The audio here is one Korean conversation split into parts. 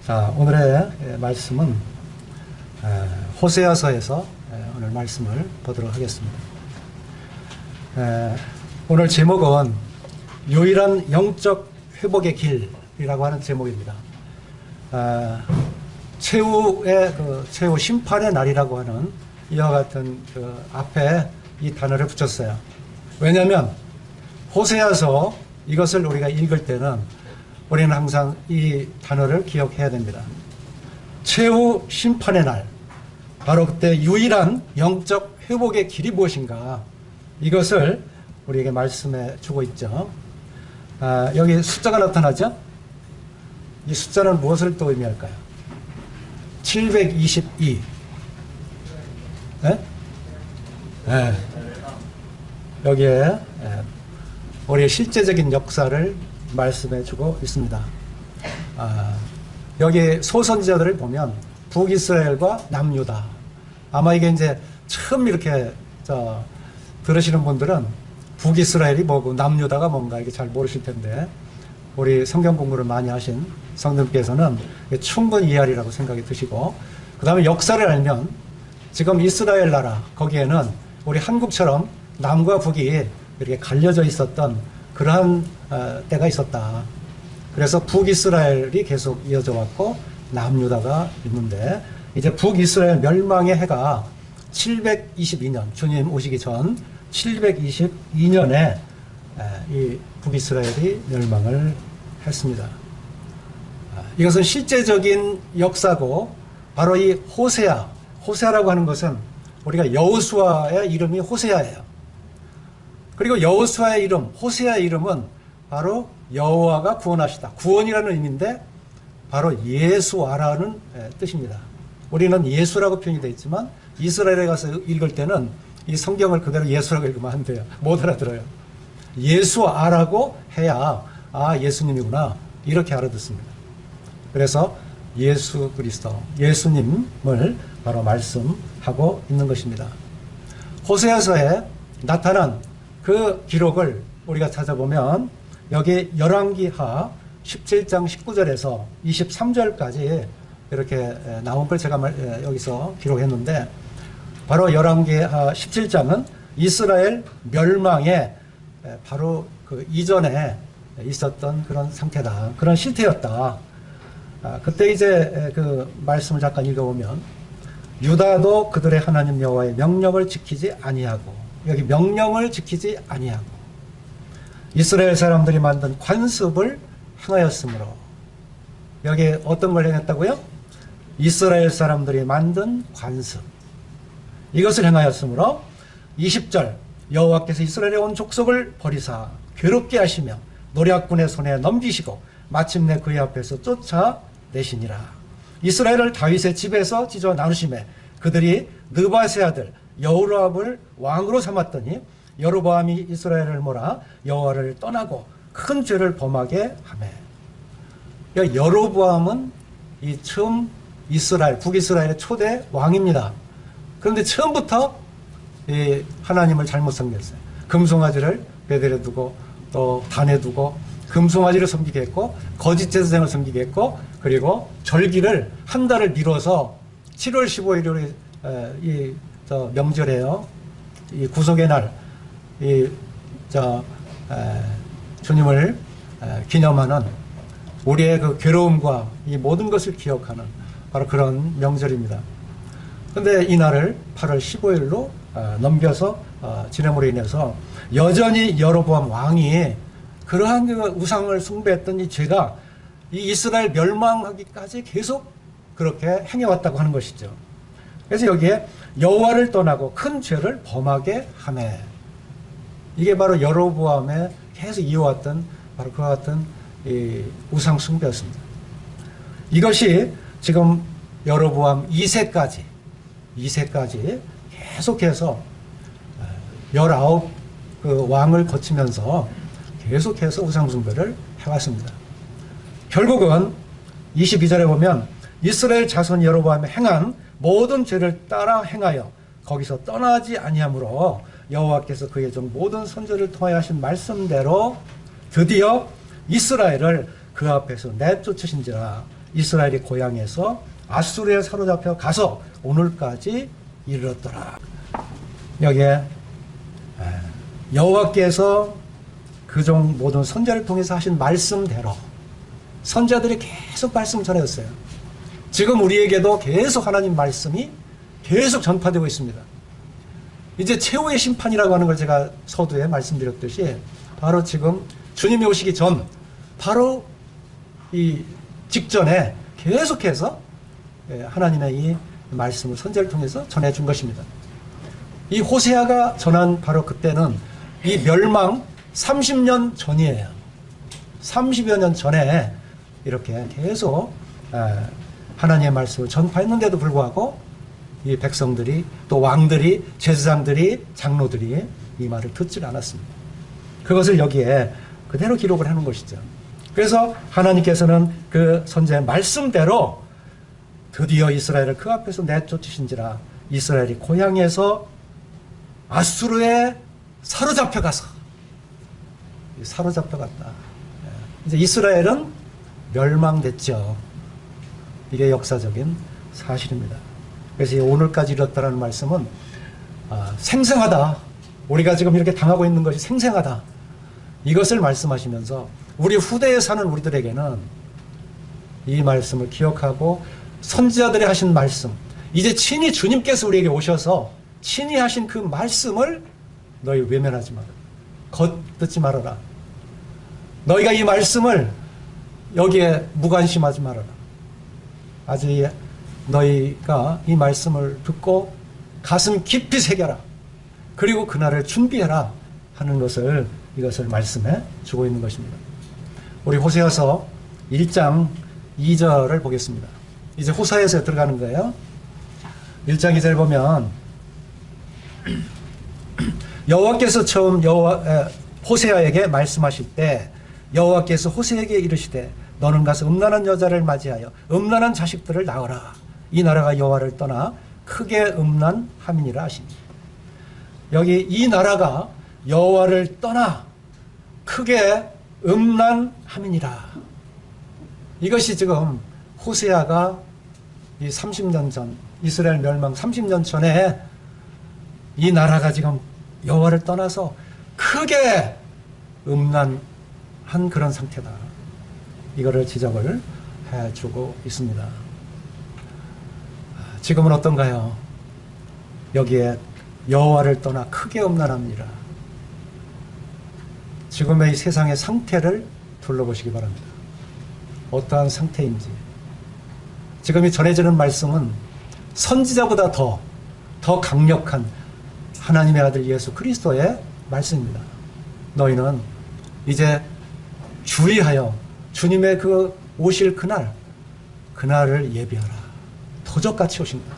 자, 오늘의 말씀은 호세아서에서 오늘 말씀을 보도록 하겠습니다. 오늘 제목은 유일한 영적 회복의 길이라고 하는 제목입니다. 최후의 최후 심판의 날이라고 하는 이와 같은 앞에 이 단어를 붙였어요. 왜냐하면 호세아서 이것을 우리가 읽을 때는 우리는 항상 이 단어를 기억해야 됩니다. 최후 심판의 날, 바로 그때 유일한 영적 회복의 길이 무엇인가, 이것을 우리에게 말씀해 주고 있죠. 여기 숫자가 나타나죠? 이 숫자는 무엇을 또 의미할까요? 722. 네? 네. 여기에 우리의 실제적인 역사를 말씀해 주고 있습니다. 여기 소선지자들을 보면 북이스라엘과 남유다. 아마 이게 이제 처음 이렇게 들으시는 분들은 북이스라엘이 뭐고 남유다가 뭔가 이게 잘 모르실 텐데, 우리 성경 공부를 많이 하신 성도님께서는 충분히 이해하리라고 생각이 드시고, 그 다음에 역사를 알면 지금 이스라엘 나라, 거기에는 우리 한국처럼 남과 북이 이렇게 갈려져 있었던 그러한 때가 있었다. 그래서 북이스라엘이 계속 이어져 왔고 남유다가 있는데, 이제 북이스라엘 멸망의 해가 722년, 주님 오시기 전 722년에 이 북이스라엘이 멸망을 했습니다. 이것은 실제적인 역사고, 바로 이 호세아라고 하는 것은 우리가 여호수아의 이름이 호세아예요. 그리고 여호수아의 이름, 호세아의 이름은 바로 여호와가 구원하시다, 구원이라는 의미인데 바로 예수아라는 뜻입니다. 우리는 예수라고 표현이 되어 있지만 이스라엘에 가서 읽을 때는 이 성경을 그대로 예수라고 읽으면 안 돼요. 못 알아들어요. 예수아라고 해야 예수님이구나, 이렇게 알아듣습니다. 그래서 예수 그리스도, 예수님을 바로 말씀하고 있는 것입니다. 호세아서에 나타난 그 기록을 우리가 찾아보면 여기 열왕기하 17장 19절에서 23절까지 이렇게 나온 걸 제가 여기서 기록했는데, 바로 열왕기하 17장은 이스라엘 멸망의 바로 그 이전에 있었던 그런 상태다, 그런 실태였다. 그때 이제 그 말씀을 잠깐 읽어보면, 유다도 그들의 하나님 여호와의 명령을 지키지 아니하고, 여기 명령을 지키지 아니하고 이스라엘 사람들이 만든 관습을 행하였으므로, 여기 어떤 걸 행했다고요? 이스라엘 사람들이 만든 관습, 이것을 행하였으므로 20절, 여호와께서 이스라엘의 온 족속을 버리사 괴롭게 하시며 노략군의 손에 넘기시고 마침내 그의 앞에서 쫓아내시니라. 이스라엘을 다윗의 집에서 찢어 나누시매 그들이 느바세 아들 여로보암을 왕으로 삼았더니 여로보암이 이스라엘을 몰아 여호와를 떠나고 큰 죄를 범하게 하매. 여로보암은 이 처음 북이스라엘의 초대 왕입니다. 그런데 처음부터 이 하나님을 잘못 섬겼어요. 금송아지를 베델에 두고 또 단에 두고 금송아지를 섬기게 했고, 거짓 제사장을 섬기게 했고, 그리고 절기를 한 달을 미뤄서 7월 15일이 명절이에요. 이 구속의 날, 주님을 기념하는, 우리의 그 괴로움과 이 모든 것을 기억하는 바로 그런 명절입니다. 그런데 이 날을 8월 15일로 넘겨서 지냄으로 인해서 여전히 여로보암 왕이 그러한 우상을 숭배했던 이 죄가 이 이스라엘 멸망하기까지 계속 그렇게 행해왔다고 하는 것이죠. 그래서 여기에 여호와를 떠나고 큰 죄를 범하게 하매, 이게 바로 여로보암에 계속 이어왔던 바로 그와 같은 이 우상 숭배였습니다. 이것이 지금 여로보암 2세까지 계속해서 19 그 왕을 거치면서 계속해서 우상 숭배를 해왔습니다. 결국은 22절에 보면 이스라엘 자손 여로보암이 행한 모든 죄를 따라 행하여 거기서 떠나지 아니하므로 여호와께서 그의 종 모든 선지자를 통하여 하신 말씀대로 드디어 이스라엘을 그 앞에서 내쫓으신지라, 이스라엘이 고향에서 아수르에 사로잡혀 가서 오늘까지 이르렀더라. 여기에 여호와께서 그종 모든 선자를 통해서 하신 말씀대로 선자들이 계속 말씀 전해왔어요. 지금 우리에게도 계속 하나님 말씀이 계속 전파되고 있습니다. 이제 최후의 심판이라고 하는 걸 제가 서두에 말씀드렸듯이 바로 지금 주님이 오시기 전 바로 이 직전에 계속해서 하나님의 이 말씀을 선제를 통해서 전해준 것입니다. 이 호세아가 전한 바로 그때는 이 멸망 30년 전이에요. 30여 년 전에 이렇게 계속 하나님의 말씀을 전파했는데도 불구하고 이 백성들이 또 왕들이 제사장들이 장로들이 이 말을 듣질 않았습니다. 그것을 여기에 그대로 기록을 하는 것이죠. 그래서 하나님께서는 그 선지자의 말씀대로 드디어 이스라엘을 그 앞에서 내쫓으신지라 이스라엘이 고향에서 아수르에 사로잡혀가서 사로잡혀갔다. 이제 이스라엘은 멸망됐죠. 이게 역사적인 사실입니다. 그래서 오늘까지 이뤘다는 말씀은 생생하다. 우리가 지금 이렇게 당하고 있는 것이 생생하다. 이것을 말씀하시면서 우리 후대에 사는 우리들에게는 이 말씀을 기억하고 선지자들이 하신 말씀, 이제 친히 주님께서 우리에게 오셔서 친히 하신 그 말씀을 너희 외면하지 마라. 겉듣지 말아라. 너희가 이 말씀을 여기에 무관심하지 말아라. 아직 너희가 이 말씀을 듣고 가슴 깊이 새겨라. 그리고 그날을 준비해라 하는 것을 이것을 말씀해 주고 있는 것입니다. 우리 호세아서 1장 2절을 보겠습니다. 이제 호세아서에 들어가는 거예요. 1장 2절 보면 여호와께서 처음 호세아에게 말씀하실 때 여호와께서 호세아에게 이르시되 너는 가서 음란한 여자를 맞이하여 음란한 자식들을 낳으라. 이 나라가 여호와를 떠나 크게 음란함이니라 하시니. 여기 이 나라가 여호와를 떠나 크게 음란함이니라. 이것이 지금 호세아가 이 30년 전 이스라엘 멸망 30년 전에 이 나라가 지금 여호와를 떠나서 크게 음란한 그런 상태다. 이거를 지적을 해주고 있습니다. 지금은 어떤가요? 여기에 여호와를 떠나 크게 음란합니다. 지금의 이 세상의 상태를 둘러보시기 바랍니다. 어떠한 상태인지. 지금 이 전해지는 말씀은 선지자보다 더 강력한 하나님의 아들 예수 그리스도의 말씀입니다. 너희는 이제 주의하여 주님의 그 오실 그날을 예비하라. 도적같이 오신다.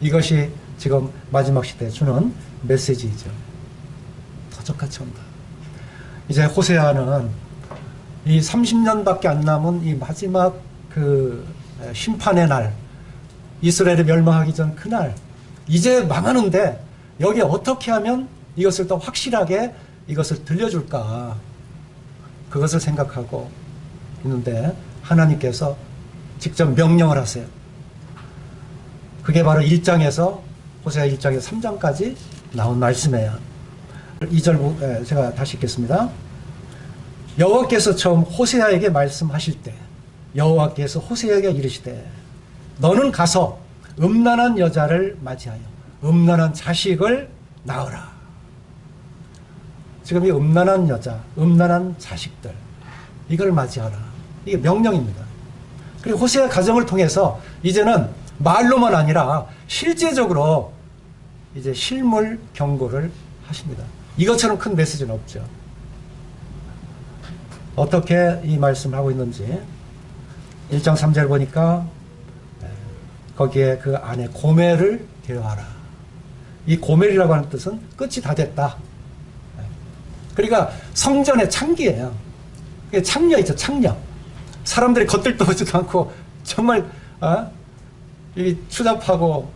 이것이 지금 마지막 시대에 주는 메시지이죠. 도적같이 온다. 이제 호세아는 이 30년밖에 안 남은 이 마지막 그 심판의 날, 이스라엘이 멸망하기 전 그날, 이제 망하는데 여기에 어떻게 하면 이것을 더 확실하게 이것을 들려줄까? 그것을 생각하고 있는데 하나님께서 직접 명령을 하세요. 그게 바로 1장에서 호세아 1장에서 3장까지 나온 말씀이에요. 2절 제가 다시 읽겠습니다. 여호와께서 처음 호세아에게 말씀하실 때 여호와께서 호세아에게 이르시되 너는 가서 음란한 여자를 맞이하여 음란한 자식을 낳으라. 지금 이 음란한 여자, 음란한 자식들 이걸 맞이하라. 이게 명령입니다. 그리고 호세아 가정을 통해서 이제는 말로만 아니라 실제적으로 이제 실물 경고를 하십니다. 이것처럼 큰 메시지는 없죠. 어떻게 이 말씀을 하고 있는지 1장 3절 보니까 거기에 그 안에 고멜을 데려와라. 이 고멜이라고 하는 뜻은 끝이 다 됐다. 그러니까 성전의 창기예요. 창녀 있죠, 창녀. 사람들이 겉들도 보지도 않고 정말 이 추잡하고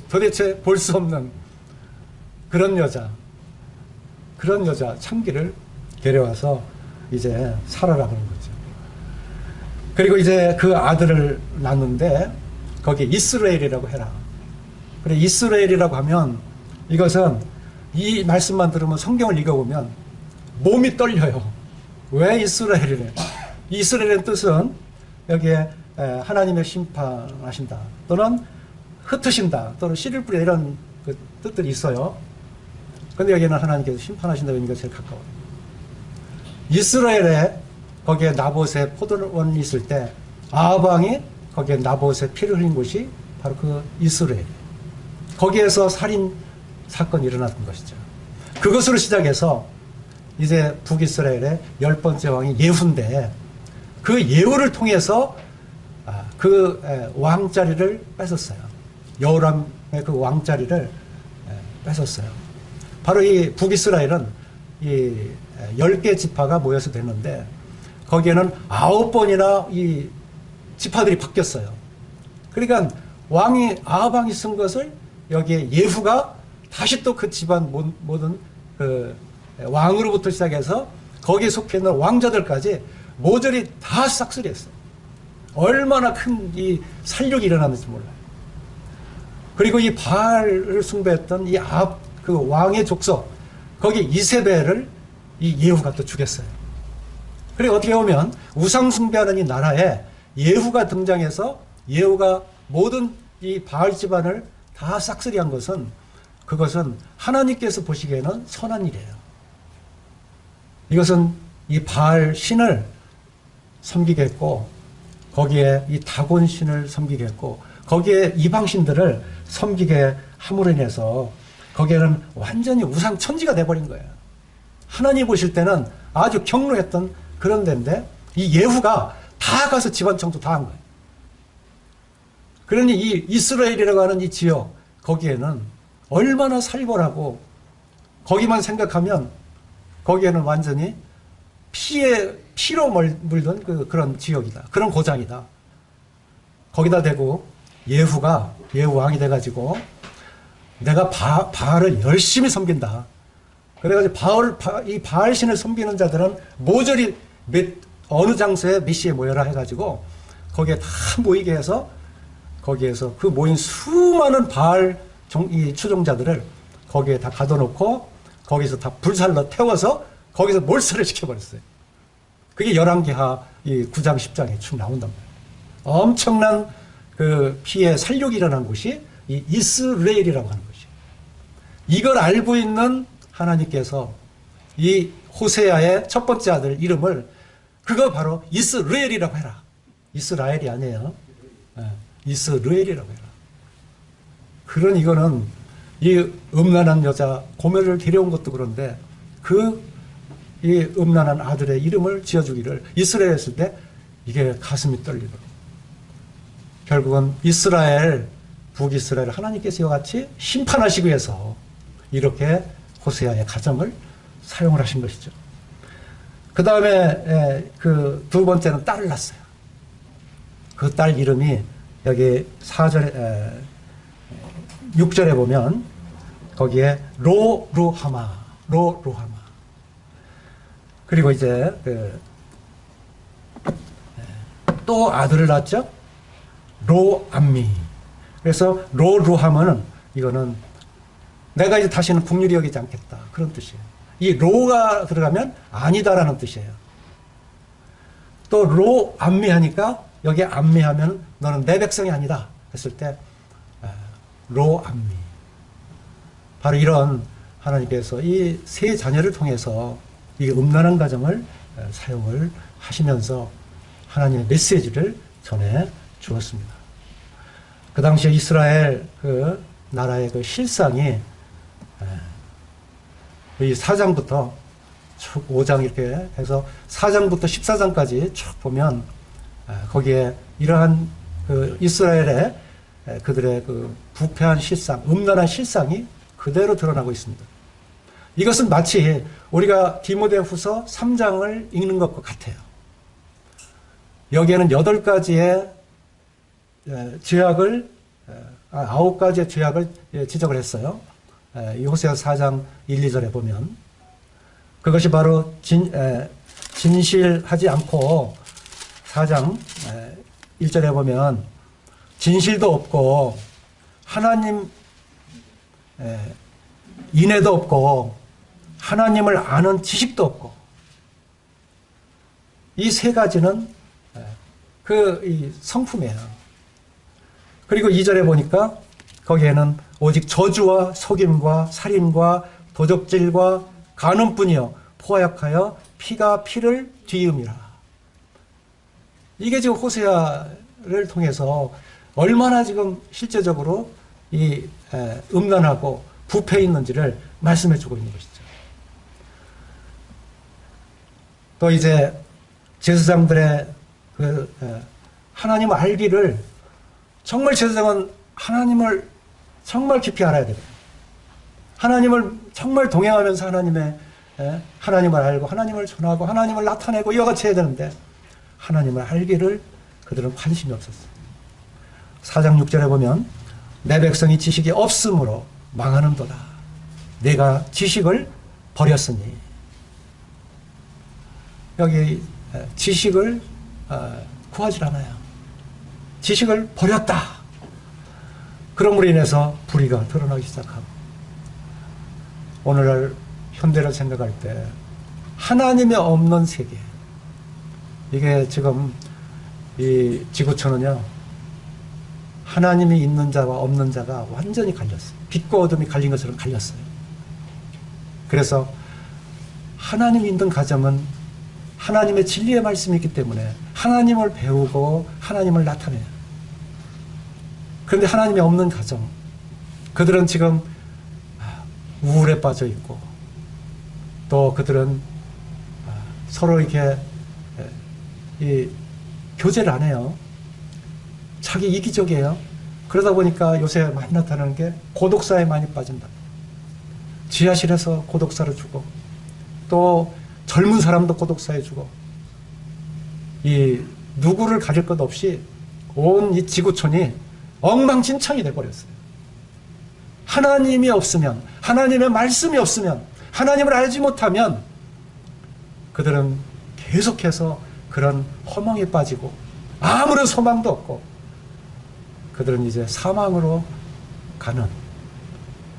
도대체 볼 수 없는 그런 여자 창기를 데려와서 이제 살아라 그런 거죠. 그리고 이제 그 아들을 낳는데 거기에 이스라엘이라고 해라. 그래, 이스라엘이라고 하면 이것은 이 말씀만 들으면 성경을 읽어보면 몸이 떨려요. 왜 이스라엘이래? 이스라엘의 뜻은 여기에 하나님의 심판하신다, 또는 흩으신다, 또는 씨를 뿌려, 이런 그 뜻들이 있어요. 근데 여기는 하나님께서 심판하신다는 의미가 제일 가까워요. 이스라엘에 거기에 나봇의 포도원이 있을 때 아합 왕이 거기에 나봇의 피를 흘린 곳이 바로 그 이스라엘. 거기에서 살인 사건이 일어났던 것이죠. 그것으로 시작해서 이제 북이스라엘의 10번째 왕이 예후인데, 그 예후를 통해서 그 왕자리를 뺏었어요. 여호람의 그 왕자리를 뺏었어요. 바로 이 북이스라엘은 이 10개 지파가 모여서 됐는데, 거기에는 9번이나 이 지파들이 바뀌었어요. 그러니까 아합 왕이 쓴 것을 여기에 예후가 다시 또 그 집안 모든 그 왕으로부터 시작해서 거기에 속해 있는 왕자들까지 모조리 다 싹쓸이했어요. 얼마나 큰 이 살육이 일어났는지 몰라요. 그리고 이 바알을 숭배했던 이 아합 그 왕의 족속, 거기 이세벨을 이 예후가 또 죽였어요. 그리고 어떻게 보면 우상 숭배하는 이 나라에 예후가 등장해서 예후가 모든 이 바알 집안을 다 싹쓸이한 것은, 그것은 하나님께서 보시기에는 선한 일이에요. 이것은 이 바알 신을 섬기게 했고, 거기에 이 다곤 신을 섬기게 했고, 거기에 이방 신들을 섬기게 함으로 인해서 거기에는 완전히 우상 천지가 돼버린 거예요. 하나님 보실 때는 아주 경로했던 그런 데인데, 이 예후가 다 가서 집안 청소 다 한 거예요. 그러니 이 이스라엘이라고 하는 이 지역, 거기에는 얼마나 살벌하고, 거기만 생각하면 거기에는 완전히 피로 물든 그런 지역이다. 그런 고장이다. 거기다 대고 예후 왕이 돼가지고 내가 바알을 열심히 섬긴다. 그래가지고 이 바알 신을 섬기는 자들은 모조리 어느 장소에 몇 시에 모여라 해가지고 거기에 다 모이게 해서, 거기에서 그 모인 수많은 바알 이 추종자들을 거기에 다 가둬놓고 거기서 다 불살로 태워서 거기서 몰살을 시켜버렸어요. 그게 열왕기하 이 9장 10장에 쭉 나온단 말이에요. 엄청난 그 피해 살육이 일어난 곳이 이 이스라엘이라고 하는 것이에요. 이걸 알고 있는 하나님께서 이 호세아의 첫 번째 아들 이름을, 그거 바로 이스라엘이라고 해라. 이스라엘이 아니에요. 이스라엘이라고 해라. 그런, 이거는 이 음란한 여자 고멜을 데려온 것도 그런데 이 음란한 아들의 이름을 지어주기를 이스라엘 했을 때 이게 가슴이 떨리더라고요. 결국은 이스라엘, 북이스라엘 하나님께서 이와 같이 심판하시기 위해서 이렇게 호세아의 가정을 사용을 하신 것이죠. 그 다음에 그 두 번째는 딸을 낳았어요. 그 딸 이름이 여기 6절에 보면 거기에 로루하마. 그리고 이제 또 아들을 낳았죠. 로암미. 그래서 로루하마는 이거는 내가 이제 다시는 국률이 여기지 않겠다, 그런 뜻이에요. 이 로가 들어가면 아니다라는 뜻이에요. 또 로암미 하니까 여기 암미하면 너는 내 백성이 아니다 했을 때 로암미. 바로 이런 하나님께서 이 세 자녀를 통해서 이 음란한 가정을 사용을 하시면서 하나님의 메시지를 전해 주었습니다. 그 당시에 이스라엘 그 나라의 그 실상이 이 4장부터 쭉 5장 이렇게 해서 4장부터 14장까지 쭉 보면 거기에 이러한 그 이스라엘의 그들의 그 부패한 실상, 음란한 실상이 그대로 드러나고 있습니다. 이것은 마치 우리가 디모데후서 3장을 읽는 것과 같아요. 여기에는 8가지의 죄악을, 9가지의 죄악을 지적을 했어요. 이 호세아 4장 1, 2절에 보면 그것이 바로 진실하지 않고 4장 1절에 보면 진실도 없고 하나님 인애도 없고 하나님을 아는 지식도 없고 이 세 가지는 이 성품이에요. 그리고 2절에 보니까 거기에는 오직 저주와 속임과 살인과 도적질과 간음뿐이요 포악하여 피가 피를 뒤음이라. 이게 지금 호세아를 통해서 얼마나 지금 실제적으로 이 음란하고 부패 있는지를 말씀해 주고 있는 것이죠. 또 이제 제사장들의 하나님을 알기를 정말 제사장은 하나님을 정말 깊이 알아야 돼요. 하나님을 정말 동행하면서 하나님을 알고 하나님을 전하고 하나님을 나타내고 이와 같이 해야 되는데 하나님을 알기를 그들은 관심이 없었어요. 4장 6절에 보면 내 백성이 지식이 없으므로 망하는도다. 내가 지식을 버렸으니. 여기 지식을 구하지 않아요. 지식을 버렸다. 그럼으로 인해서 불의가 드러나기 시작하고 오늘날 현대를 생각할 때 하나님이 없는 세계, 이게 지금 이 지구촌은요 하나님이 있는 자와 없는 자가 완전히 갈렸어요. 빛과 어둠이 갈린 것처럼 갈렸어요. 그래서 하나님이 있는 가정은 하나님의 진리의 말씀이 있기 때문에 하나님을 배우고 하나님을 나타내요. 그런데 하나님이 없는 가정, 그들은 지금 우울에 빠져 있고 또 그들은 서로 이렇게 이 교제를 안 해요. 자기 이기적이에요. 그러다 보니까 요새 많이 나타나는 게 고독사에 많이 빠진다. 지하실에서 고독사를 주고 또 젊은 사람도 고독사에 주고 이 누구를 가릴 것 없이 온 이 지구촌이 엉망진창이 돼버렸어요. 하나님이 없으면, 하나님의 말씀이 없으면, 하나님을 알지 못하면 그들은 계속해서 그런 허망에 빠지고 아무런 소망도 없고 그들은 이제 사망으로 가는,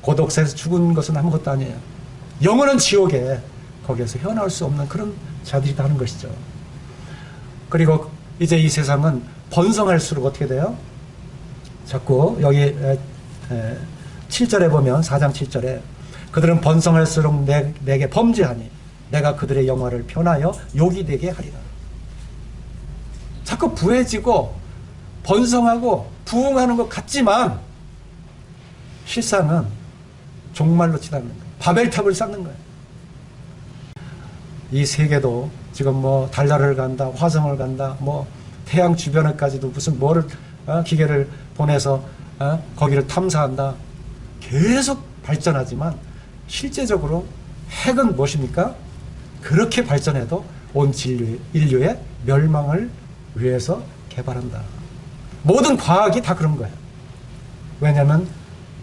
고독사에서 죽은 것은 아무것도 아니에요. 영원한 지옥에 거기에서 헤어나올 수 없는 그런 자들이다 하는 것이죠. 그리고 이제 이 세상은 번성할수록 어떻게 돼요? 자꾸 여기 7절에 보면 4장 7절에 그들은 번성할수록 내게 범죄하니 내가 그들의 영화를 편하여 욕이 되게 하리라. 자꾸 부해지고 번성하고 부흥하는 것 같지만 실상은 종말로 치닫는 거예요. 바벨탑을 쌓는 거예요. 이 세계도 지금 뭐 달나라를 간다, 화성을 간다, 뭐 태양 주변에까지도 무슨 뭐를 기계를 보내서 거기를 탐사한다. 계속 발전하지만 실제적으로 핵은 무엇입니까? 그렇게 발전해도 온 인류의 멸망을 위해서 개발한다. 모든 과학이 다 그런 거예요. 왜냐하면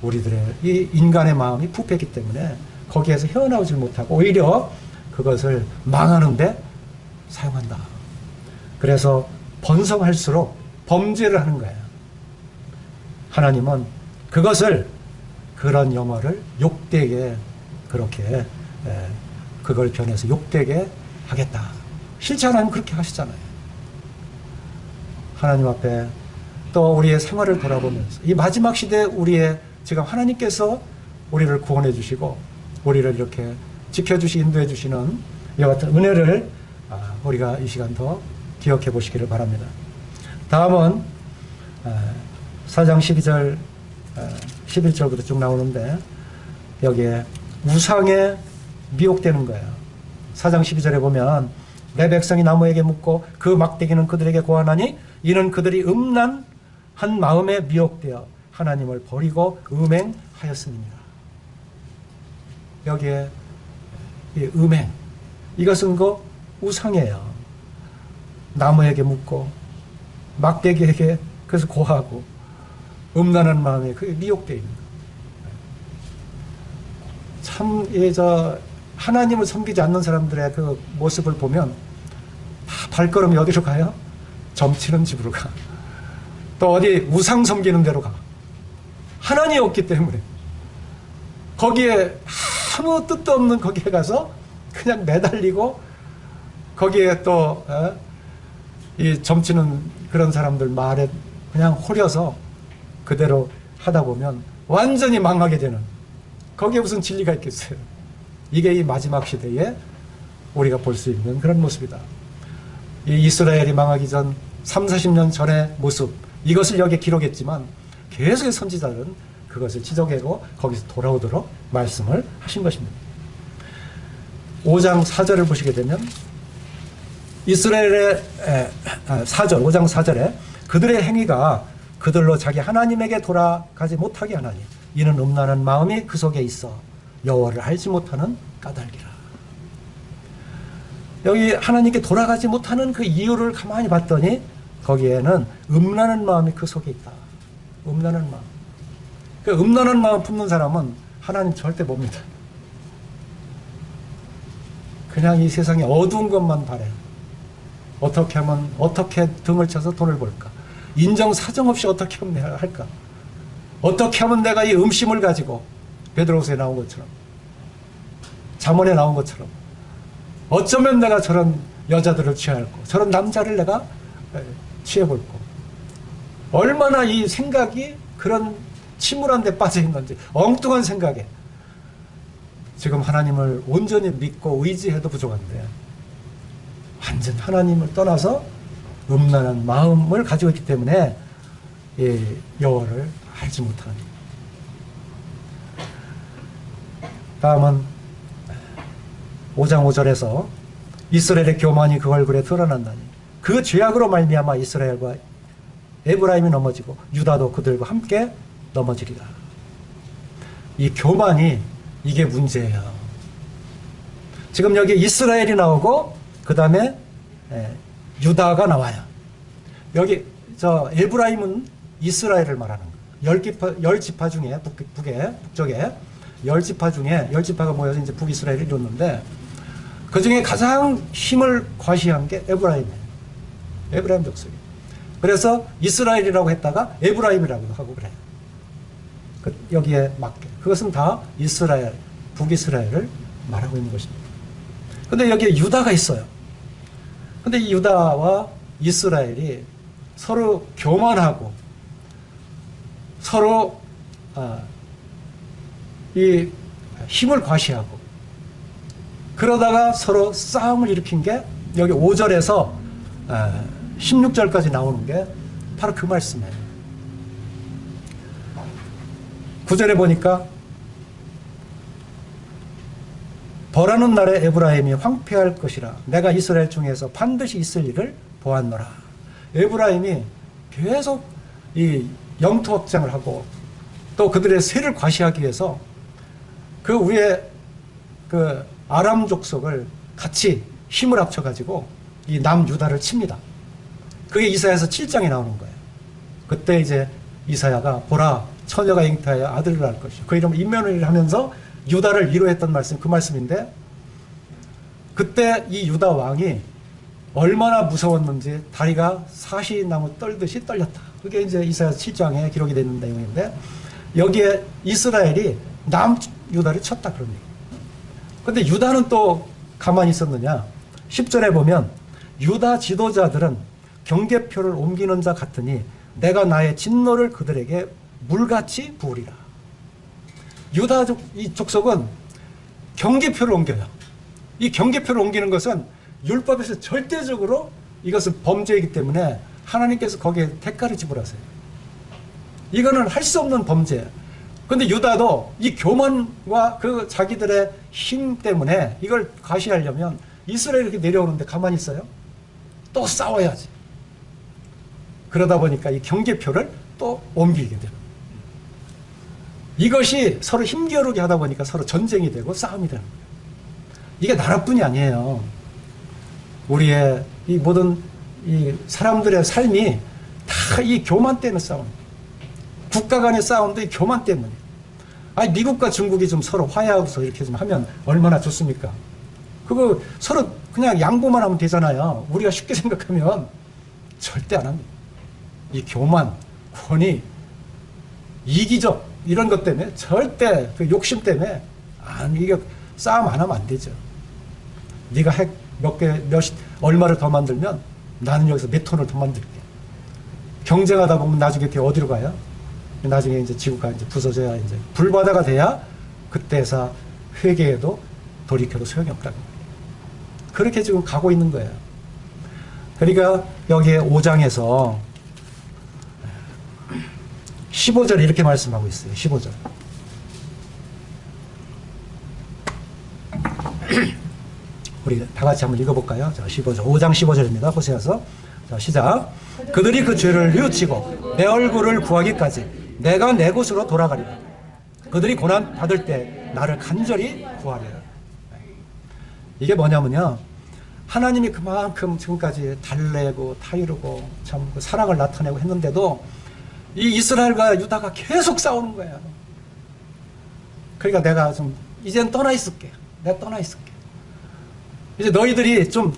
우리들의 이 인간의 마음이 부패했기 때문에 거기에서 헤어나오질 못하고 오히려 그것을 망하는데 사용한다. 그래서 번성할수록 범죄를 하는 거예요. 하나님은 그것을, 그런 영화를 욕되게 그렇게 그걸 변해서 욕되게 하겠다. 실제 하나님 그렇게 하시잖아요. 하나님 앞에 또 우리의 생활을 돌아보면서 이 마지막 시대에 우리의 지금 하나님께서 우리를 구원해 주시고 우리를 이렇게 지켜주시 인도해 주시는 이와 같은 은혜를 우리가 이 시간 더 기억해 보시기를 바랍니다. 다음은 4장 12절 11절부터 쭉 나오는데 여기에 우상에 미혹되는 거예요. 4장 12절에 보면 내 백성이 나무에게 묻고 그 막대기는 그들에게 고하나니 이는 그들이 음란한 마음에 미혹되어 하나님을 버리고 음행하였음이니라. 여기에 이 음행, 이것은 그 우상이에요. 나무에게 묻고 막대기에게 그래서 고하고 음란한 마음에 그게 미혹되어 있는 거예요. 참, 하나님을 섬기지 않는 사람들의 그 모습을 보면 다 발걸음이 어디로 가요? 점치는 집으로 가. 또 어디 우상 섬기는 데로 가. 하나님이 없기 때문에 거기에 아무 뜻도 없는 거기에 가서 그냥 매달리고 거기에 또 이 점치는 그런 사람들 말에 그냥 홀려서 그대로 하다 보면 완전히 망하게 되는, 거기에 무슨 진리가 있겠어요. 이게 이 마지막 시대에 우리가 볼 수 있는 그런 모습이다. 이 이스라엘이 망하기 전 30-40년 전의 모습, 이것을 여기에 기록했지만 계속의 선지자들은 그것을 지적하고 거기서 돌아오도록 말씀을 하신 것입니다. 5장 4절을 보시게 되면 이스라엘의 4절, 5장 4절에 그들의 행위가 그들로 자기 하나님에게 돌아가지 못하게 하나니 이는 음란한 마음이 그 속에 있어 여호와를 알지 못하는 까닭이라. 여기 하나님께 돌아가지 못하는 그 이유를 가만히 봤더니 거기에는 음란한 마음이 그 속에 있다. 음란한 마음. 그 음란한 마음 품는 사람은 하나님 절대 봅니다. 그냥 이 세상에 어두운 것만 바래. 어떻게 하면, 어떻게 등을 쳐서 돈을 벌까? 인정 사정 없이 어떻게 하면 내가 할까? 어떻게 하면 내가 이 음심을 가지고 베드로서에 나온 것처럼, 잠언에 나온 것처럼, 어쩌면 내가 저런 여자들을 취할고 저런 남자를 내가 취해볼고, 얼마나 이 생각이 그런 침울한 데 빠져 있는지, 엉뚱한 생각에 지금 하나님을 온전히 믿고 의지해도 부족한데 완전 하나님을 떠나서 음란한 마음을 가지고 있기 때문에 여호와를 알지 못하는. 다음은 5장 5절에서 이스라엘의 교만이 그 얼굴에 드러난다니 그 죄악으로 말미암아 이스라엘과 에브라임이 넘어지고 유다도 그들과 함께 넘어지리라. 이 교만이, 이게 문제예요. 지금 여기 이스라엘이 나오고 그 다음에 유다가 나와요. 여기 에브라임은 이스라엘을 말하는 거예요. 10지파 중에 북쪽에 10지파 중에 10지파가 모여서 이제 북이스라엘을 이뤘는데 그 중에 가장 힘을 과시한 게 에브라임이에요. 에브라임 족속이. 그래서 이스라엘이라고 했다가 에브라임이라고 하고 그래요. 여기에 맞게. 그것은 다 이스라엘, 북이스라엘을 말하고 있는 것입니다. 근데 여기에 유다가 있어요. 근데 이 유다와 이스라엘이 서로 교만하고 서로 이 힘을 과시하고 그러다가 서로 싸움을 일으킨 게 여기 5절에서 16절까지 나오는 게 바로 그 말씀이에요. 9절에 보니까 벌하는 날에 에브라임이 황폐할 것이라 내가 이스라엘 중에서 반드시 있을 일을 보았노라. 에브라임이 계속 이 영토 확장을 하고 또 그들의 세를 과시하기 위해서 그 위에 그 아람 족속을 같이 힘을 합쳐가지고 이 남유다를 칩니다. 그게 이사야서 7장에 나오는 거예요. 그때 이제 이사야가 보라 처녀가 잉태하여 아들을 낳을 것이요 그 이름을 임마누엘 하면서 유다를 위로했던 말씀, 그 말씀인데 그때 이 유다 왕이 얼마나 무서웠는지 다리가 사시나무 떨듯이 떨렸다. 그게 이제 이사야 7장에 기록이 되는 내용인데 여기에 이스라엘이 남유다를 쳤다 그런 얘기. 근데 유다는 또 가만히 있었느냐? 10절에 보면 유다 지도자들은 경계표를 옮기는 자 같으니 내가 나의 진노를 그들에게 물같이 부으리라. 유다 이 족속은 경계표를 옮겨요. 이 경계표를 옮기는 것은 율법에서 절대적으로 이것은 범죄이기 때문에 하나님께서 거기에 대가를 지불하세요. 이거는 할 수 없는 범죄예요. 그런데 유다도 이 교만과 그 자기들의 힘 때문에 이걸 과시하려면 이스라엘이 이렇게 내려오는데 가만히 있어요? 또 싸워야지. 그러다 보니까 이 경계표를 또 옮기게 돼요. 이것이 서로 힘겨루게 하다 보니까 서로 전쟁이 되고 싸움이 되는 거예요. 이게 나라뿐이 아니에요. 우리의 이 모든 이 사람들의 삶이 다 이 교만 때문에 싸웁니다. 국가 간의 싸움도 이 교만 때문에. 아니 미국과 중국이 좀 서로 화해하고서 이렇게 좀 하면 얼마나 좋습니까? 그거 서로 그냥 양보만 하면 되잖아요. 우리가 쉽게 생각하면 절대 안 합니다. 이 교만, 권위, 이기적 이런 것 때문에 절대 그 욕심 때문에 이게 싸움 안 하면 안 되죠. 네가 핵 몇 개, 얼마를 더 만들면 나는 여기서 몇 톤을 더 만들게. 경쟁하다 보면 나중에 그게 어디로 가요? 나중에 이제 지구가 이제 부서져야 이제 불바다가 돼야 그때서 회개해도 돌이켜도 소용이 없다고. 그렇게 지금 가고 있는 거예요. 그러니까 여기에 5장에서 15절에 이렇게 말씀하고 있어요. 15절. 우리 다 같이 한번 읽어볼까요? 자, 15절. 5장 15절입니다. 호세아서. 자, 시작. 그들이 그 죄를 뉘우치고 내 얼굴을 구하기까지 내가 내 곳으로 돌아가리라. 그들이 고난 받을 때 나를 간절히 구하리라. 이게 뭐냐면요. 하나님이 그만큼 지금까지 달래고 타이르고 참 사랑을 나타내고 했는데도 이 이스라엘과 유다가 계속 싸우는 거예요. 그러니까 내가 좀 이젠 떠나 있을게. 내가 떠나 있을게. 이제 너희들이 좀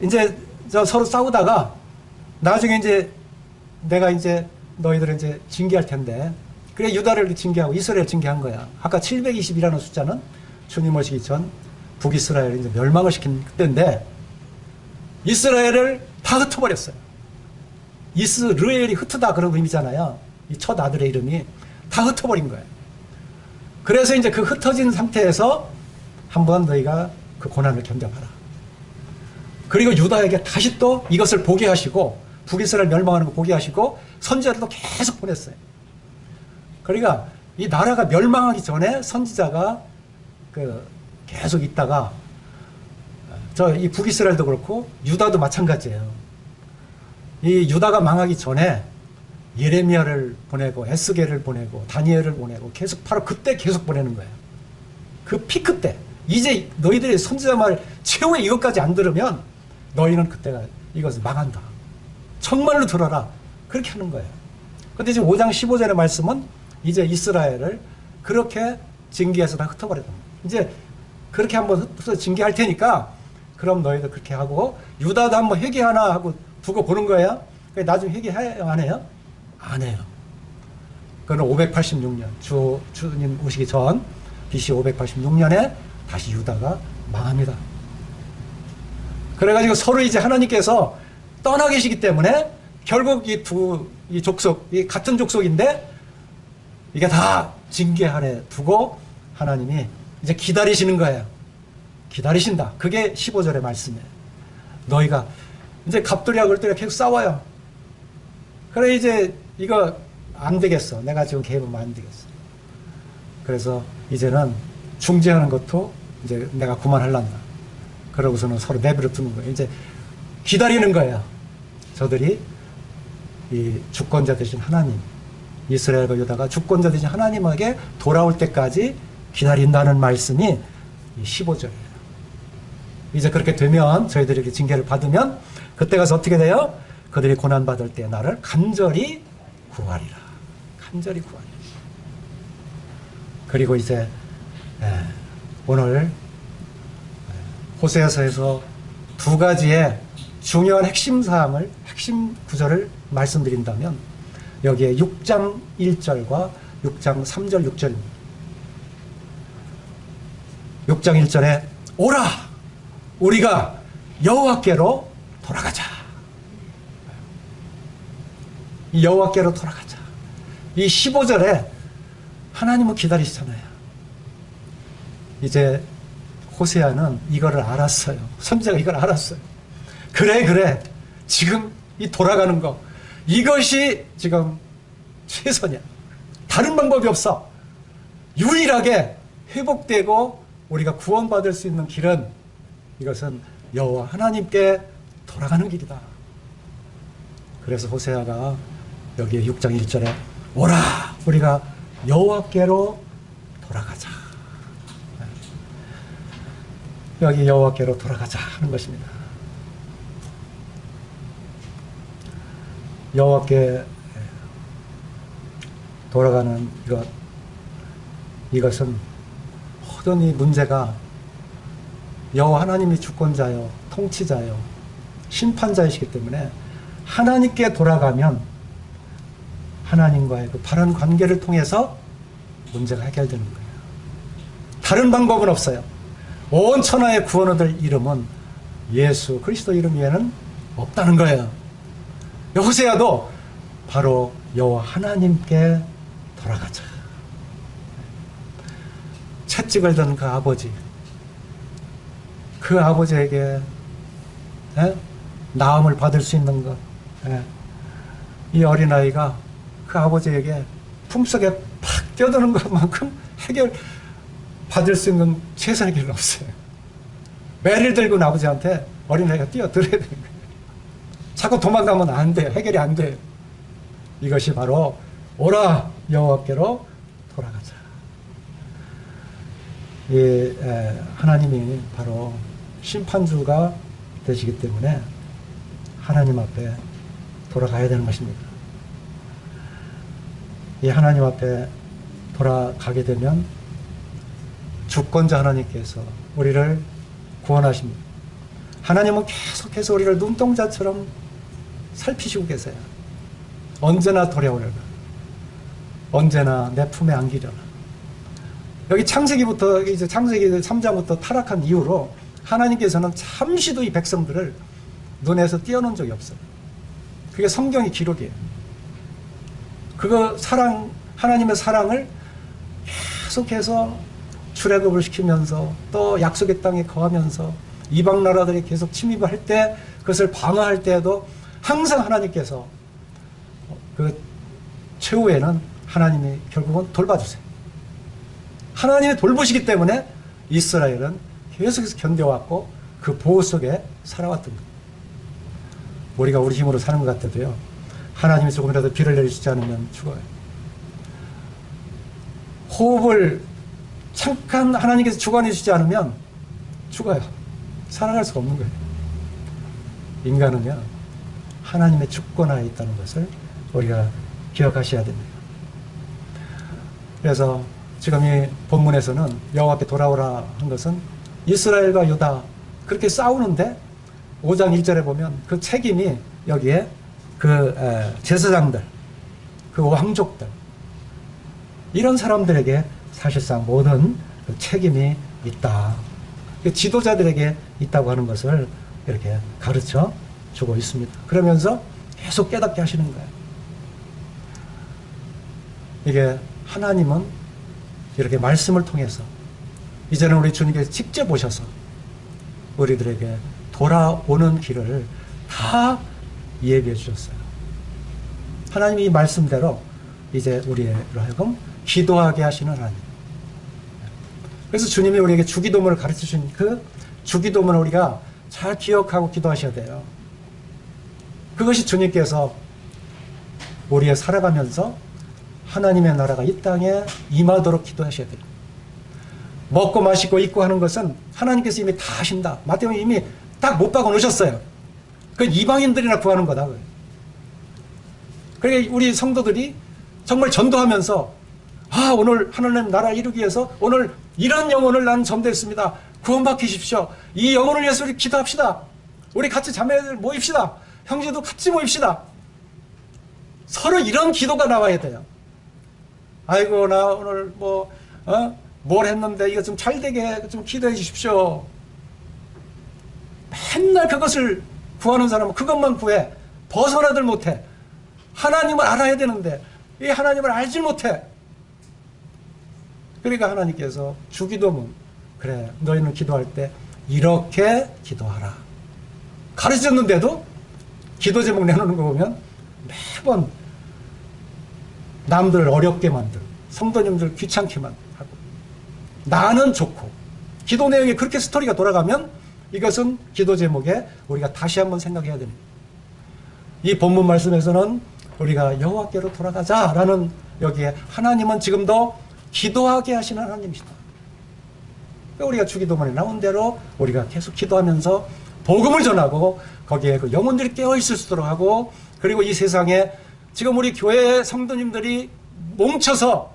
이제 서로 싸우다가 나중에 이제 내가 이제 너희들을 이제 징계할 텐데, 그래 유다를 징계하고 이스라엘 징계한 거야. 아까 720이라는 숫자는 주님 오시기 전 북이스라엘을 이제 멸망을 시킨 그때인데 이스라엘을 다 흩어버렸어요. 이스르엘이 흩트다 그런 의미잖아요. 이 첫 아들의 이름이 다 흩어버린 거예요. 그래서 이제 그 흩어진 상태에서 한번 너희가 그 고난을 견뎌봐라. 그리고 유다에게 다시 또 이것을 보게 하시고 북이스라엘 멸망하는 거 보게 하시고 선지자들도 계속 보냈어요. 그러니까 이 나라가 멸망하기 전에 선지자가 계속 있다가 이 북이스라엘도 그렇고 유다도 마찬가지예요. 이 유다가 망하기 전에 예레미야를 보내고 에스겔을 보내고 다니엘을 보내고 계속 바로 그때 계속 보내는 거예요. 그 피크 때 이제 너희들이 선지자 말 최후에 이것까지 안 들으면 너희는 그때가 이것을 망한다. 정말로 들어라. 그렇게 하는 거예요. 근데 지금 5장 15절의 말씀은 이제 이스라엘을 그렇게 징계해서 다 흩어버렸다. 이제 그렇게 한번 징계할 테니까 그럼 너희들 그렇게 하고 유다도 한번 회개하나 하고 두고 보는 거예요. 나중에 회개해요? 안 해요? 안 해요. 그건 586년 주님 오시기 전 BC 586년에 다시 유다가 망합니다. 그래가지고 서로 이제 하나님께서 떠나 계시기 때문에 결국 이 족속, 이 같은 족속인데 이게 다 징계 아래 두고 하나님이 이제 기다리시는 거예요. 기다리신다. 그게 15절의 말씀이에요. 너희가 이제 갑돌이와 을돌이가 계속 싸워요. 그래 이제 이거 안 되겠어. 내가 지금 개입하면 안 되겠어. 그래서 이제는 중재하는 것도 이제 내가 그만하란다. 그러고서는 서로 내버려 두는 거예요. 이제 기다리는 거예요. 저들이 이 주권자 되신 하나님, 이스라엘과 유다가 주권자 되신 하나님에게 돌아올 때까지 기다린다는 말씀이 15절이에요. 이제 그렇게 되면 저희들이 이렇게 징계를 받으면 그때 가서 어떻게 돼요? 그들이 고난받을 때 나를 간절히 구하리라. 간절히 구하리라. 그리고 이제 오늘 호세아서에서 두 가지의 중요한 핵심 사항을, 핵심 구절을 말씀드린다면 여기에 6장 1절과 6장 3절 6절입니다. 6장 1절에 오라! 우리가 여호와께로 돌아가자. 이 여호와께로 돌아가자. 이 15절에 하나님은 기다리시잖아요. 이제 호세아는 이거를 알았어요. 선지자가 이걸 알았어요. 그래. 지금 이 돌아가는 거 이것이 지금 최선이야. 다른 방법이 없어. 유일하게 회복되고 우리가 구원받을 수 있는 길은 이것은 여호와 하나님께 돌아가는 길이다. 그래서 호세아가 여기에 6장 1절에 오라 우리가 여호와께로 돌아가자. 여기 여호와께로 돌아가자 하는 것입니다. 여호와께 돌아가는 이것은 모든 이 문제가 여호와 하나님이 주권자요 통치자요 심판자이시기 때문에 하나님께 돌아가면 하나님과의 그 바른 관계를 통해서 문제가 해결되는 거예요. 다른 방법은 없어요. 온 천하의 구원 얻을 이름은 예수 그리스도 이름 외에는 없다는 거예요. 호세아도 바로 여호와 하나님께 돌아가자. 채찍을 든 그 아버지, 그 아버지에게 나음을 받을 수 있는 것, 이 어린아이가 그 아버지에게 품속에 팍 뛰어드는 것만큼 해결 받을 수 있는 최선의 길은 없어요. 매를 들고 아버지한테 어린아이가 뛰어들어야 되는 거예요. 자꾸 도망가면 안 돼요. 해결이 안 돼요. 이것이 바로 오라 여호와께로 돌아가자. 하나님이 바로 심판주가 되시기 때문에 하나님 앞에 돌아가야 되는 것입니다. 이 하나님 앞에 돌아가게 되면 주권자 하나님께서 우리를 구원하십니다. 하나님은 계속해서 우리를 눈동자처럼 살피시고 계세요. 언제나 돌아오려나, 언제나 내 품에 안기려나. 여기 창세기부터, 이제 창세기 3장부터 타락한 이후로 하나님께서는 잠시도 이 백성들을 눈에서 띄어놓은 적이 없어요. 그게 성경의 기록이에요. 그거 하나님의 사랑을 계속해서 출애굽을 시키면서 또 약속의 땅에 거하면서 이방 나라들이 계속 침입을 할 때 그것을 방어할 때에도 항상 하나님께서 그 최후에는 하나님이 결국은 돌봐주세요. 하나님이 돌보시기 때문에 이스라엘은 계속해서 견뎌왔고 그 보호 속에 살아왔던 겁니다. 우리가 우리 힘으로 사는 것 같아도요, 하나님이 조금이라도 비를 내리시지 않으면 죽어요. 호흡을 잠깐 하나님께서 주관해 주시지 않으면 죽어요. 살아갈 수가 없는 거예요. 인간은요, 하나님의 주권하에 있다는 것을 우리가 기억하셔야 됩니다. 그래서 지금 이 본문에서는 여호와 앞에 돌아오라 한 것은 이스라엘과 유다 그렇게 싸우는데 5장 1절에 보면 그 책임이 여기에 그 제사장들, 그 왕족들, 이런 사람들에게 사실상 모든 그 책임이 있다. 지도자들에게 있다고 하는 것을 이렇게 가르쳐 주고 있습니다. 그러면서 계속 깨닫게 하시는 거예요. 이게 하나님은 이렇게 말씀을 통해서 이제는 우리 주님께서 직접 오셔서 우리들에게 돌아오는 길을 다 예비해 주셨어요. 하나님이 이 말씀대로 이제 우리로 하여금 기도하게 하시는 하나님. 그래서 주님이 우리에게 주기도문을 가르쳐 주신 그 주기도문을 우리가 잘 기억하고 기도하셔야 돼요. 그것이 주님께서 우리의 살아가면서 하나님의 나라가 이 땅에 임하도록 기도하셔야 돼요. 먹고 마시고 입고 하는 것은 하나님께서 이미 다 하신다. 마태복음 이미 딱 못 박아 놓으셨어요. 그 이방인들이나 구하는 거다. 그러니까 우리 성도들이 정말 전도하면서 오늘 하나님 나라 이루기 위해서 오늘 이런 영혼을 나는 전도했습니다. 구원받으십시오. 이 영혼을 위해서 우리 기도합시다. 우리 같이 자매들 모입시다. 형제도 같이 모입시다. 서로 이런 기도가 나와야 돼요. 아이고 나 오늘 뭘 했는데 이거 좀 잘되게 좀 기도해 주십시오. 맨날 그것을 구하는 사람은 그것만 구해. 벗어나들 못해. 하나님을 알아야 되는데 이 하나님을 알지 못해. 그러니까 하나님께서 주기도문, 그래 너희는 기도할 때 이렇게 기도하라 가르치셨는데도 기도 제목 내놓는 거 보면 매번 남들 어렵게 만들고 성도님들 귀찮게 하고 나는 좋고 기도 내용에 그렇게 스토리가 돌아가면 이것은 기도 제목에 우리가 다시 한번 생각해야 됩니다. 이 본문 말씀에서는 우리가 여호와께로 돌아가자라는 여기에 하나님은 지금도 기도하게 하시는 하나님이시다. 우리가 주기도문에 나온 대로 우리가 계속 기도하면서 복음을 전하고 거기에 그 영혼들이 깨어있을 수 있도록 하고 그리고 이 세상에 지금 우리 교회 성도님들이 뭉쳐서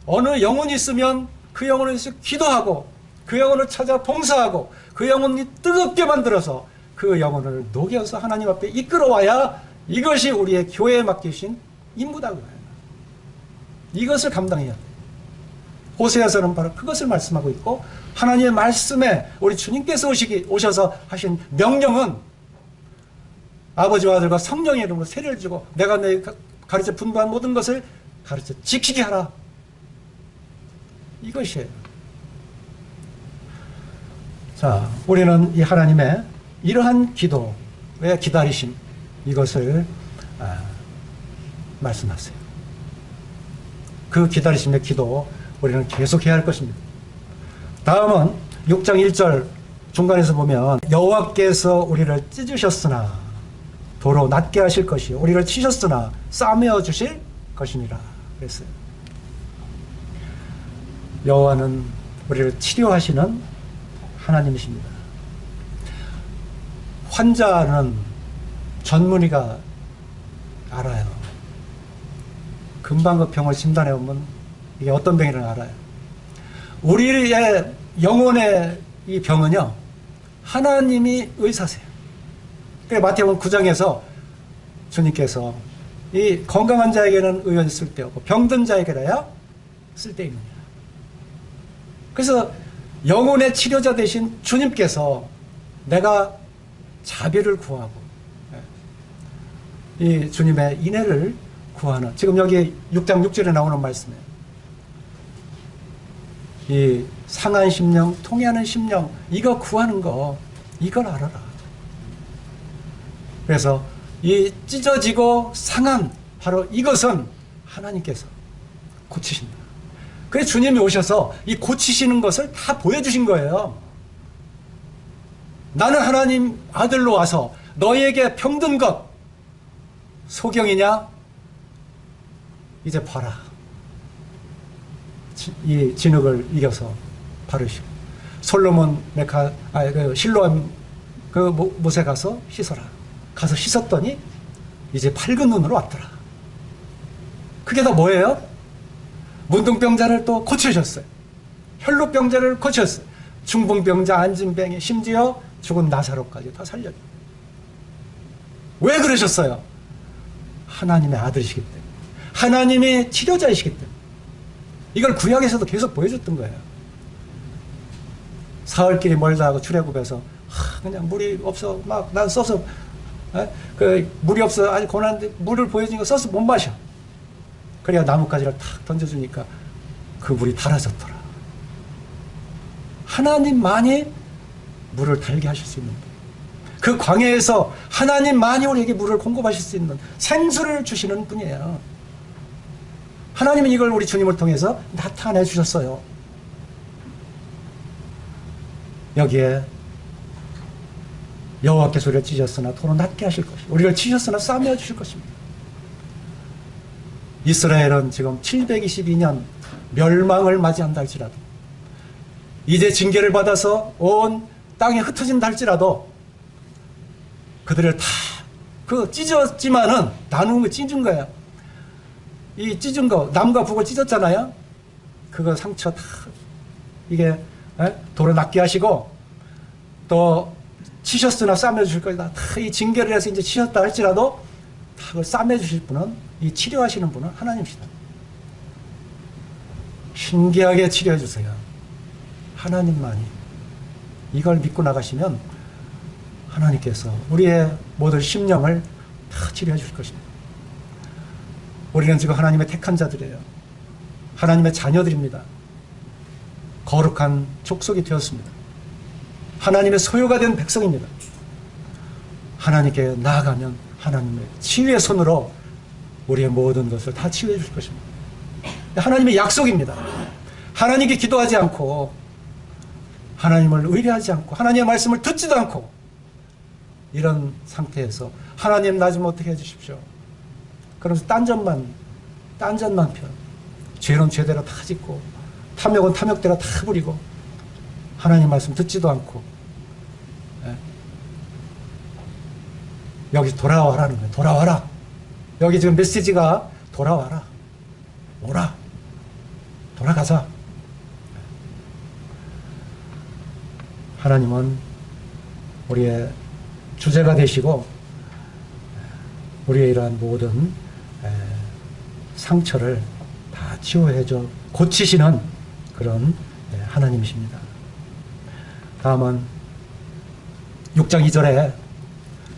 어느 영혼이 있으면 그 영혼을 위해서 기도하고 그 영혼을 찾아 봉사하고 그 영혼이 뜨겁게 만들어서 그 영혼을 녹여서 하나님 앞에 이끌어와야 이것이 우리의 교회에 맡기신 임무다. 이것을 감당해야 돼. 호세아서는 바로 그것을 말씀하고 있고, 하나님의 말씀에 우리 주님께서 오셔서 하신 명령은 아버지와 아들과 성령의 이름으로 세례를 주고 내가 너희 가르쳐 분부한 모든 것을 가르쳐 지키게 하라. 이것이에요. 자, 우리는 이 하나님의 이러한 기도의 기다리심, 이것을 말씀하세요. 그 기다리심의 기도 우리는 계속해야 할 것입니다. 다음은 6장 1절 중간에서 보면 여호와께서 우리를 찢으셨으나 도로 낫게 하실 것이요 우리를 치셨으나 싸매어 주실 것이니라 그랬어요. 여호와는 우리를 치료하시는 하나님이십니다. 환자는 전문의가 알아요. 금방 그 병을 진단해 보면 이게 어떤 병이라는 알아요. 우리의 영혼의 이 병은요, 하나님이 의사세요. 그래서 마태복음 9장에서 주님께서 이 건강한 자에게는 의원이 쓸데없고 병든 자에게라야 쓸데있느니라. 그래서 영혼의 치료자 되신 주님께서 내가 자비를 구하고 이 주님의 인애를 구하는, 지금 여기 6장 6절에 나오는 말씀이에요. 이 상한 심령, 통해하는 심령, 이거 구하는 거, 이걸 알아라. 그래서 이 찢어지고 상한, 바로 이것은 하나님께서 고치신다. 그래서 주님이 오셔서 이 고치시는 것을 다 보여주신 거예요. 나는 하나님 아들로 와서 너희에게 병든 것 소경이냐? 이제 봐라. 이 진흙을 이겨서 바르시고, 솔로몬 실로암 그 못에 가서 씻어라. 가서 씻었더니 이제 밝은 눈으로 왔더라. 그게 다 뭐예요? 문둥병자를 또 고쳐주셨어요. 혈루병자를 고쳤어요. 중풍병자, 안진뱅이, 심지어 죽은 나사로까지 다 살렸어요. 왜 그러셨어요? 하나님의 아들이시기 때문에, 하나님의 치료자이시기 때문에. 이걸 구약에서도 계속 보여줬던 거예요. 사흘길이 멀다 하고 출애굽에서 그냥 물이 없어, 막 난 써서 그 물이 없어, 아주 고난한데 물을 보여주니까 써서 못 마셔. 그래야 나뭇가지를 탁 던져주니까 그 물이 달아졌더라. 하나님만이 물을 달게 하실 수 있는 분. 그 광야에서 하나님만이 우리에게 물을 공급하실 수 있는 생수를 주시는 분이에요. 하나님은 이걸 우리 주님을 통해서 나타내 주셨어요. 여기에 여호와께서 우리를 찢으셨으나 도로 낫게 하실 것이고 우리를 치셨으나 싸매어 주실 것입니다. 이스라엘은 지금 722년 멸망을 맞이한다 할지라도, 이제 징계를 받아서 온 땅에 흩어진다 할지라도, 그들을 다 그 찢었지만은 나누는 거 찢은 거예요. 이 찢은 거, 남과 북을 찢었잖아요. 그거 상처 다 이게 도로 낫게 하시고, 또 치셨으나 싸매 주실 거다. 다 이 징계를 해서 이제 치셨다 할지라도 다 그걸 싸매 주실 분은, 이 치료하시는 분은 하나님이시다. 신기하게 치료해 주세요. 하나님만이. 이걸 믿고 나가시면 하나님께서 우리의 모든 심령을 다 치료해 주실 것입니다. 우리는 지금 하나님의 택한 자들이에요. 하나님의 자녀들입니다. 거룩한 족속이 되었습니다. 하나님의 소유가 된 백성입니다. 하나님께 나아가면 하나님의 치유의 손으로 우리의 모든 것을 다 치유해 주실 것입니다. 하나님의 약속입니다. 하나님께 기도하지 않고, 하나님을 의뢰하지 않고, 하나님의 말씀을 듣지도 않고, 이런 상태에서 하나님 나 좀 어떻게 해주십시오. 그러면서 딴전만 펴. 죄는 죄대로 다 짓고, 탐욕은 탐욕대로 다 부리고, 하나님 말씀 듣지도 않고, 여기 돌아와라는 거예요. 돌아와라. 여기 지금 메시지가 돌아와라. 오라. 돌아가자. 하나님은 우리의 주제가 되시고 우리의 이러한 모든 상처를 다 치유해줘 고치시는 그런 하나님이십니다. 다음은 6장 2절에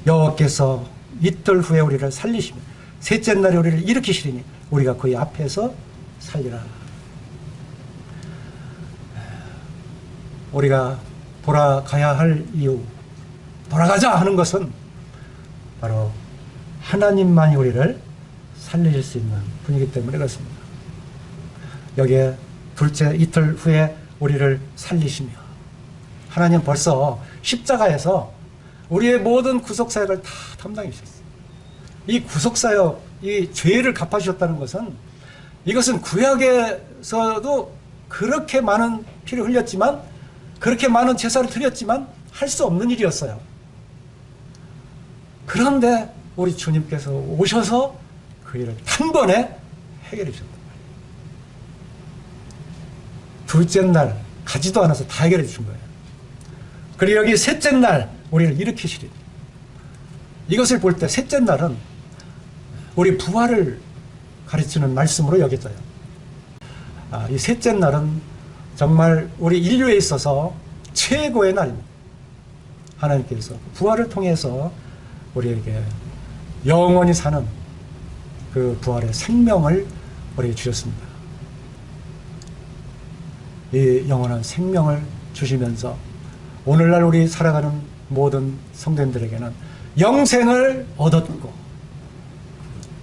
여호와께서 이틀 후에 우리를 살리시며 셋째 날에 우리를 일으키시리니 우리가 그의 앞에서 살리라. 우리가 돌아가야 할 이유, 돌아가자 하는 것은 바로 하나님만이 우리를 살리실 수 있는 분이기 때문에 그렇습니다. 여기에 둘째 이틀 후에 우리를 살리시며, 하나님 벌써 십자가에서 우리의 모든 구속사역을 다 담당해 주셨어요. 이 구속사역, 이 죄를 갚아주셨다는 것은, 이것은 구약에서도 그렇게 많은 피를 흘렸지만, 그렇게 많은 제사를 드렸지만 할 수 없는 일이었어요. 그런데 우리 주님께서 오셔서 그 일을 단번에 해결해 주셨단 말이에요. 둘째 날 가지도 않아서 다 해결해 주신 거예요. 그리고 여기 셋째 날 우리를 일으키시리니, 이것을 볼 때 셋째 날은 우리 부활을 가르치는 말씀으로 여겨져요. 이 셋째 날은 정말 우리 인류에 있어서 최고의 날입니다. 하나님께서 부활을 통해서 우리에게 영원히 사는 그 부활의 생명을 우리에게 주셨습니다. 이 영원한 생명을 주시면서 오늘날 우리 살아가는 모든 성도님들에게는 영생을 얻었고,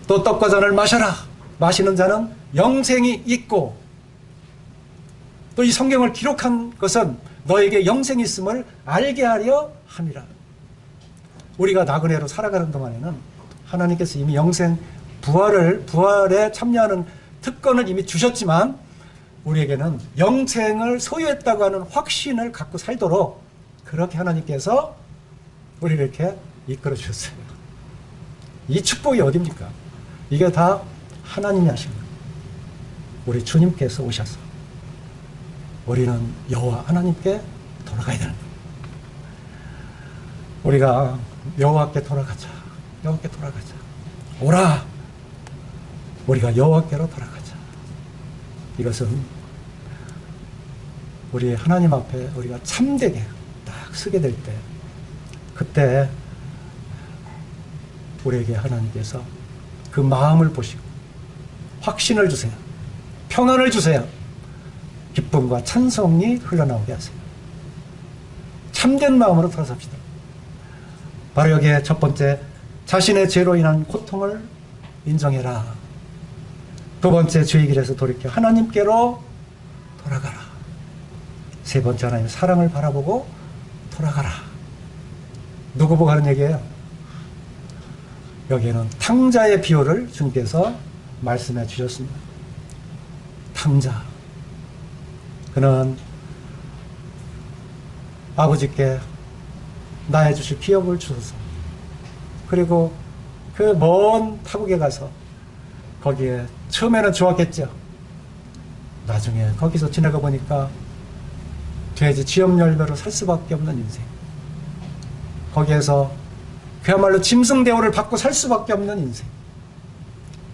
또 떡과 잔을 마셔라, 마시는 자는 영생이 있고, 또 이 성경을 기록한 것은 너에게 영생이 있음을 알게 하려 함이라. 우리가 나그네로 살아가는 동안에는 하나님께서 이미 영생, 부활에 참여하는 특권을 이미 주셨지만, 우리에게는 영생을 소유했다고 하는 확신을 갖고 살도록 그렇게 하나님께서 우리를 이렇게 이끌어 주셨어요. 이 축복이 어딥니까? 이게 다 하나님이 하신 거예요. 우리 주님께서 오셔서 우리는 여호와 하나님께 돌아가야 되는 거예요. 우리가 여호와께 돌아가자, 여호와께 돌아가자, 오라, 우리가 여호와께로 돌아가자. 이것은 우리 하나님 앞에 우리가 참되게 딱 서게 될 때, 그때 우리에게 하나님께서 그 마음을 보시고 확신을 주세요. 평안을 주세요. 기쁨과 찬송이 흘러나오게 하세요. 참된 마음으로 돌아섭시다. 바로 여기에 첫 번째, 자신의 죄로 인한 고통을 인정해라. 두 번째, 죄의 길에서 돌이켜 하나님께로 돌아가라. 세 번째, 하나님의 사랑을 바라보고 돌아가라. 누구 보고 하는 얘기예요? 여기에는 탕자의 비유를 주님께서 말씀해 주셨습니다. 탕자, 그는 아버지께 나해 주실 기업을 주소서. 그리고 그 먼 타국에 가서 거기에 처음에는 좋았겠죠. 나중에 거기서 지내가 보니까 돼지 지엽 열매로 살 수밖에 없는 인생, 거기에서 그야말로 짐승 대우를 받고 살 수밖에 없는 인생.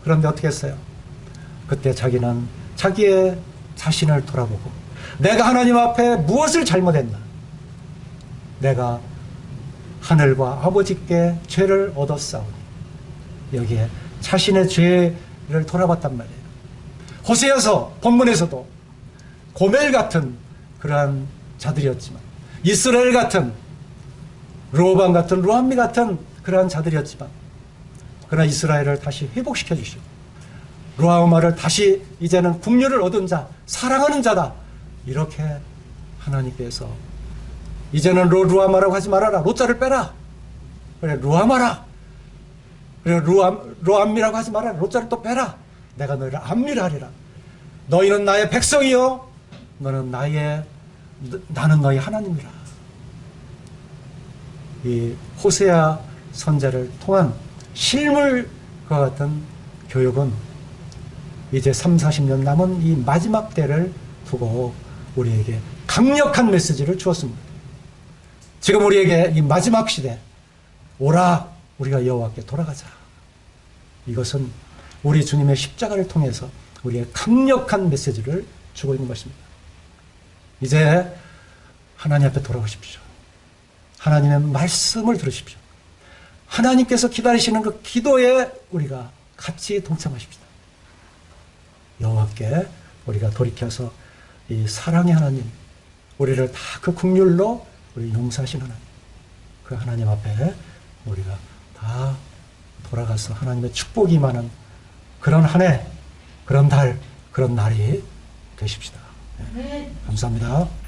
그런데 어떻게 했어요? 그때 자기는 자기의 자신을 돌아보고, 내가 하나님 앞에 무엇을 잘못했나? 내가 하늘과 아버지께 죄를 얻었사오니. 여기에 자신의 죄를 돌아봤단 말이에요. 호세아서 본문에서도 고멜 같은 그러한 자들이었지만, 이스라엘 같은, 르호밤 같은, 루함미 같은 그러한 자들이었지만, 그러나 이스라엘을 다시 회복시켜 주시고, 루하마를 다시 이제는 국류를 얻은 자, 사랑하는 자다, 이렇게 하나님께서 이제는 루하마라고 하지 말아라, 로자를 빼라, 그래 루하마라, 그래 루함미라고 하지 말아라, 로자를 또 빼라, 내가 너희를 암미라 하리라. 너희는 나의 백성이요, 나는 너희 하나님이라. 이 호세아 선지자를 통한 실물과 같은 교육은 이제 30-40년 남은 이 마지막 때를 두고 우리에게 강력한 메시지를 주었습니다. 지금 우리에게 이 마지막 시대, 오라, 우리가 여호와께 돌아가자. 이것은 우리 주님의 십자가를 통해서 우리의 강력한 메시지를 주고 있는 것입니다. 이제 하나님 앞에 돌아오십시오. 하나님의 말씀을 들으십시오. 하나님께서 기다리시는 그 기도에 우리가 같이 동참하십시다. 여호와께 우리가 돌이켜서 이 사랑의 하나님, 우리를 다 그 긍휼로 우리 용서하신 하나님, 그 하나님 앞에 우리가 다 돌아가서 하나님의 축복이 임하는 그런 한 해, 그런 달, 그런 날이 되십시다. 네. 감사합니다.